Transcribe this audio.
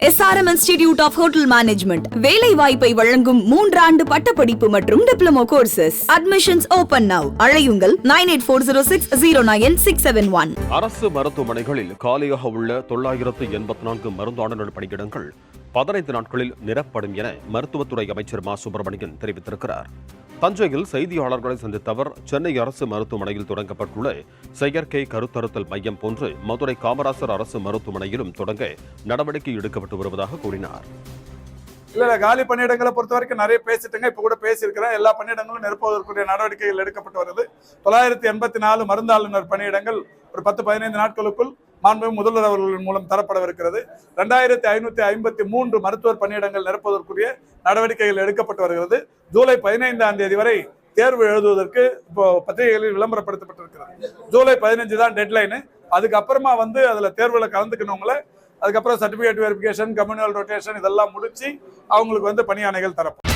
SRM Institute of Hotel Management வேலை வாய்ப்பை வழங்கும் 3 ஆண்டு பட்டப்படிப்பு மற்றும் diploma courses. Admissions open now. அழையுங்கள் 9840609671. அரசு மருத்துவமனைகளில் காலியாக உள்ள 984 மருந்தாளர் பணியிடங்கள் 15 நாட்களில் நிரப்படும் என மருத்துவத்துறை அமைச்சர் மா சுப்பிரமணியன் தெரிவித்திருக்கிறார். தஞ்சையில் செய்தியாளர்களை சந்தித்த அவர், சென்னை அரசு மருத்துவமனையில் தொடங்கப்பட்டுள்ள செயற்கை கருத்தறுத்தல் மையம் போன்று மதுரை காமராசர் அரசு மருத்துவமனையிலும் தொடங்க நடவடிக்கை எடுக்கப்பட்டு வருவதாக கூறினார். இல்ல காலி பணியிடங்களை பொறுத்த வரைக்கும் நிறைய பேசிட்டுங்க. இப்ப கூட பேசியிருக்கிறேன். எல்லா பணியிடங்களும் நிரப்புவதற்குரிய நடவடிக்கைகள் எடுக்கப்பட்டு வருது. 984 மருந்தாளுநர் பணியிடங்கள் ஒரு 10-15 நாட்களுக்குள் மாண்பு முதல்வர் அவர்கள் மூலம் தரப்படவிருக்கிறது. 2553 மருத்துவர் பணியிடங்கள் நிரப்புவதற்குரிய நடவடிக்கைகள் எடுக்கப்பட்டு வருகிறது. ஜூலை 15ஆம் தேதி வரை தேர்வு எழுதுவதற்கு இப்போ பத்திரிகைகளில் விளம்பரப்படுத்தப்பட்டிருக்கிறது. ஜூலை 15 தான் டெட்லைனு. அதுக்கப்புறமா அதுல தேர்வுல கலந்துக்கணுங்கள அதுக்கப்புறம் சர்டிபிகேட் வெரிஃபிகேஷன், கம்யூனல் ரொட்டேஷன் இதெல்லாம் முடிச்சு அவங்களுக்கு பணியாணைகள் தரப்படும்.